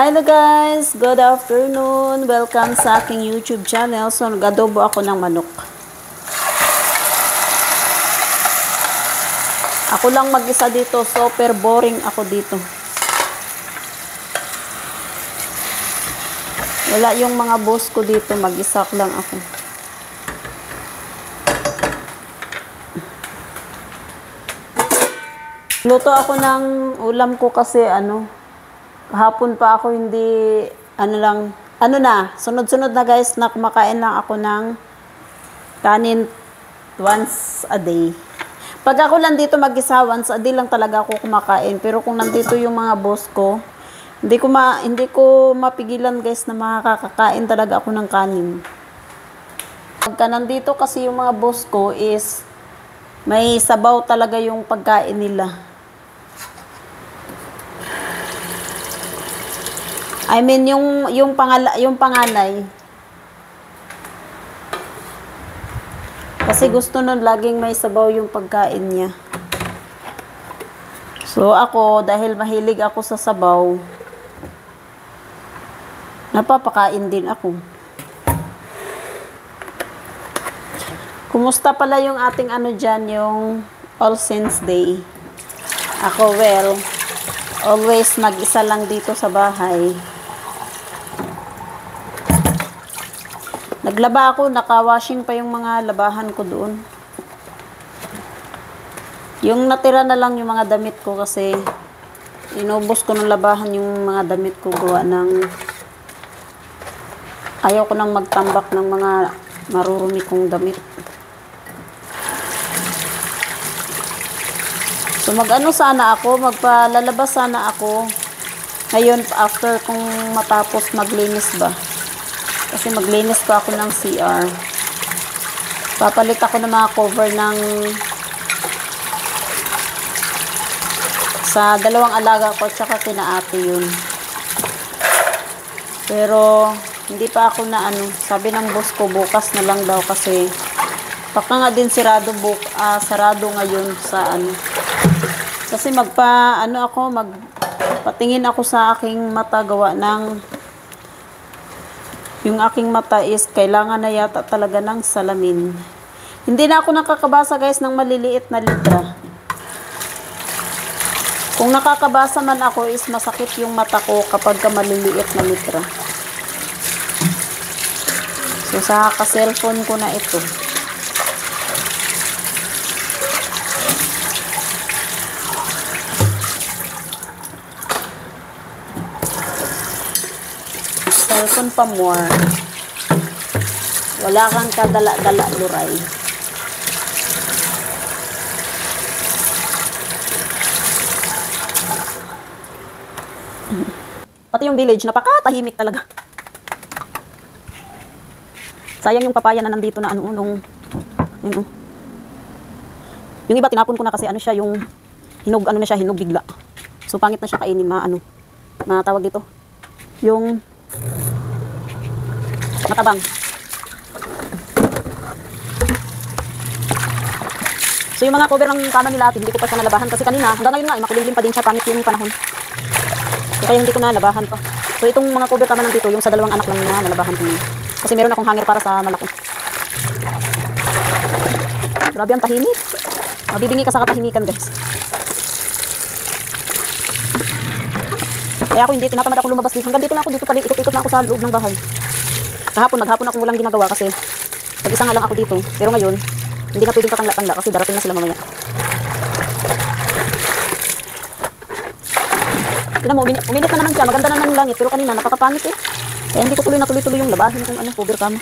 Hello guys! Good afternoon! Welcome sa aking YouTube channel. So, nag-adobo ako ng manok. Ako lang mag-isa dito. Super boring ako dito. Wala yung mga boss ko dito. Mag-isa lang ako. Luto ako ng ulam ko kasi hapon pa ako hindi, sunod-sunod na guys, na kumakain lang ako ng kanin once a day. Pag ako lang dito mag-isa, once a day lang talaga ako kumakain. Pero kung nandito yung mga boss ko, hindi ko mapigilan guys na makakakain talaga ako ng kanin. Pagka nandito kasi yung mga boss ko is, may sabaw talaga yung pagkain nila. I mean, yung panganay. Kasi gusto nun laging may sabaw yung pagkain niya. So, ako, dahil mahilig ako sa sabaw, napapakain din ako. Kumusta pala yung ating dyan, yung All Saints Day? Ako, well, always mag-isa lang dito sa bahay. Naglaba ako, naka-washing pa yung mga labahan ko doon. Yung natira na lang yung mga damit ko kasi inubos ko ng labahan yung mga damit ko gawa ng ayaw ko nang magtambak ng mga marurumi kong damit. So magpalalabas sana ako ngayon after kung matapos maglinis ba. Kasi maglinis pa ako ng CR. Papalit ako ng mga cover sa dalawang alaga ko tsaka kina ate yun. Pero hindi pa ako sabi ng boss ko bukas na lang daw kasi baka nga din sarado ngayon sa kasi magpatingin ako sa aking mata gawa ng yung aking mata is kailangan na yata talaga ng salamin. Hindi na ako nakakabasa guys ng maliliit na letra. Kung nakakabasa man ako is masakit yung mata ko kapag maliliit na letra. So sa ka-cellphone ko na ito. Cellphone pa more. Wala kang kadala-dala luray. Pati yung village, napakatahimik talaga. Sayang yung papaya na nandito na yung iba tinapon ko na kasi yung hinog, hinog bigla. So pangit na siya kainin, matawag dito. Yung matabang. So yung mga cover ng kama nila hindi ko pa siya nalabahan kasi kanina hanggang ngayon nga makulimlim pa din siya, pangit yung panahon. So kaya hindi ko nalabahan pa. So itong mga cover kama nandito yung sa dalawang anak lang na nalabahan ko. Kasi meron akong hanger para sa malaki. Grabe ang tahimik. Mabibingi ka sa katahimikan guys. Kaya ako hindi tinatamad ako lumabas dito. Hanggang dito na ako, dito pala ikot-ikot na ako sa loob ng bahay. Maghapon ako walang ginagawa kasi pag-isa nga lang ako dito. Pero ngayon, hindi na pwedeng patangla-tangla kasi darating na sila mamaya. Tignan mo, uminit na naman siya. Maganda naman yung langit. Pero kanina, napakapangit eh. Kaya hindi ko tuloy yung labahin kung cover kama.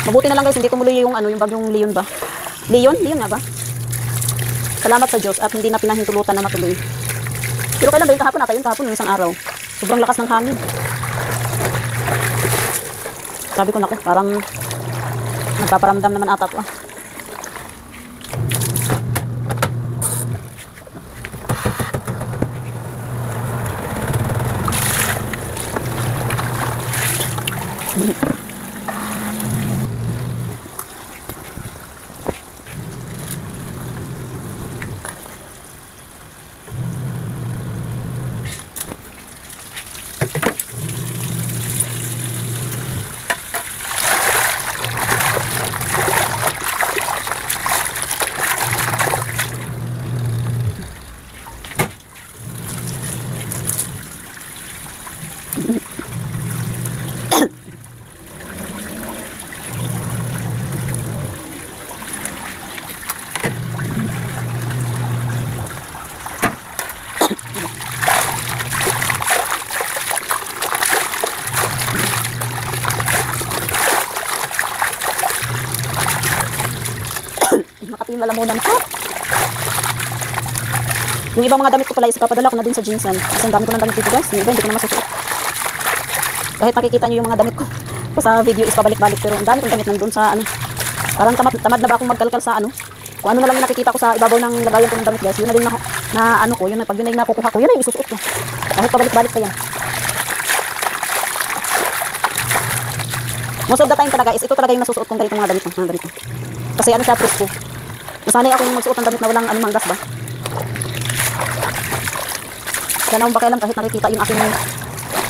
Mabuti na lang guys, hindi tumuloy yung bagyong Leon ba? Leon nga ba? Salamat sa Diyos at hindi na pinahintulutan na matuloy. Pero kailan ba yung kahapon yung isang araw. Sobrang lakas ng hangin. Sabi ko naku, parang nagpaparamdam naman ata to . lalamunan. Ha? Yung ibang mga damit ko pala is papadala ko na din sa Jinsan. Kasi ang dami ko ng damit dito guys. Yung iba hindi ko na masusuot. Kahit nakikita nyo yung mga damit ko sa video is pabalik-balik. Pero ang dami kong damit nandun sa ano. Parang tamad na ba akong magkalkal sa ano. Kung ano na lang yung nakikita ko sa ibabaw ng lagayan ko ng damit guys. Yun na din na ano ko. Yun na, pag yun na yung nakukuha ko. Yun na yung isusuot ko. Kahit pabalik-balik pa yan. Most of the time talaga is ito talaga yung nasusuot kong ganitong mga damit. Mga ganito. Kasi ano siya, proof ko. Nasanay ako yung magsuot ng damit na walang anumang gas ba. Kaya na akong bakialam kahit nakikita yung aking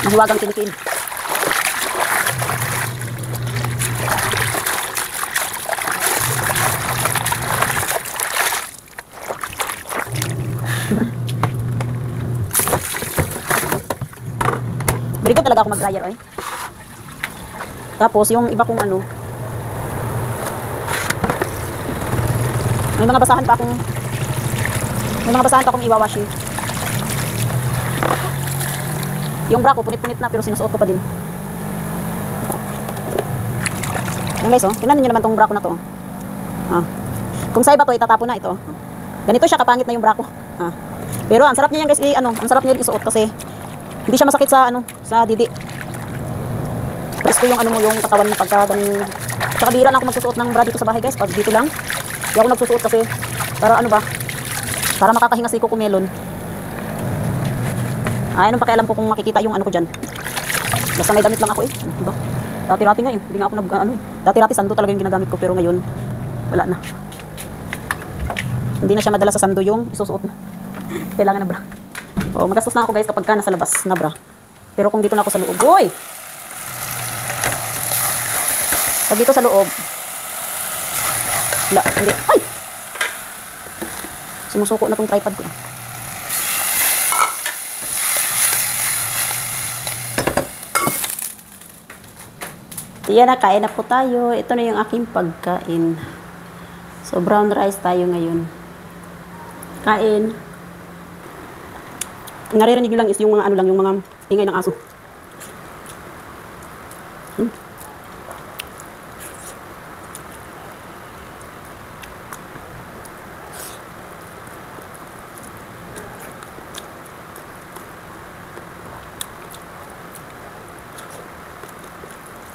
mahiwagang kinikin. Very good talaga ako mag-dryer eh. Tapos yung iba kong ano, may mga basahan pa akong iwawash eh. Yung bra ko punit-punit na pero sinusuot ko pa din. Yan guys oh, tingnan niyo naman tong bra ko na to. Ah. Kung sa iba to itatapon na ito. Ganito siya kapangit na yung bra ko. Ah. Pero ang sarap niya yan guys, ang sarap niya isuot kasi hindi siya masakit sa sa didi. Presko yung yung katawan na pagka ganun. Saka bihira lang ako magsusuot ng bra dito sa bahay guys. Pag dito lang. Hindi ako nagsusuot kasi para para makakahinga si Coco Melon. Ay, anong pakialam ko kung makikita yung ko dyan. Basta may damit lang ako eh. Diba? Dati-rati nga eh. Hindi nga ako dati-rati sando talaga yung ginagamit ko pero ngayon wala na. Hindi na siya madala sa sando yung isusuot na. Kailangan na bra. Oh, magastos na ako guys kapag nasa labas na bra. Pero kung dito na ako sa loob, uy! Pag dito sa loob, wala, hindi. Ay! Sumusuko na tong tripod ko. Yan na, kain na po tayo. Ito na yung aking pagkain. So, brown rice tayo ngayon. Kain. Naririnig nyo lang is yung mga yung mga ingay ng aso.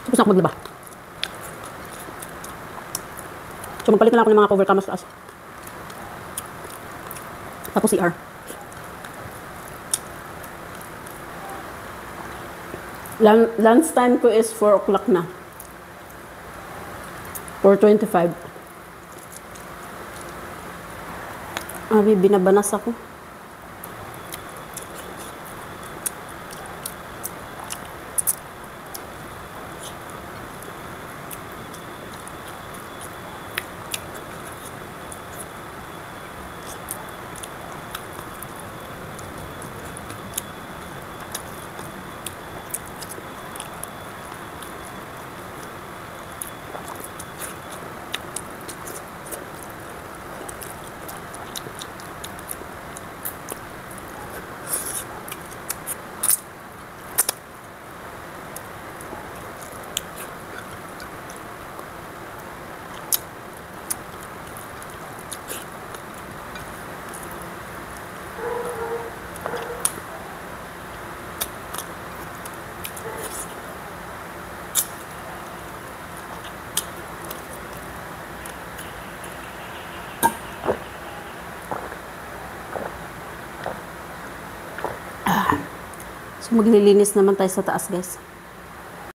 Tapos na ako maglaba. So, magpalit na lang ako ng mga cover camas taas. Tapos CR. Lunch time ko is 4 o'clock na. 4:25. Abi, binabanas ako. So, maglilinis naman tayo sa taas, guys.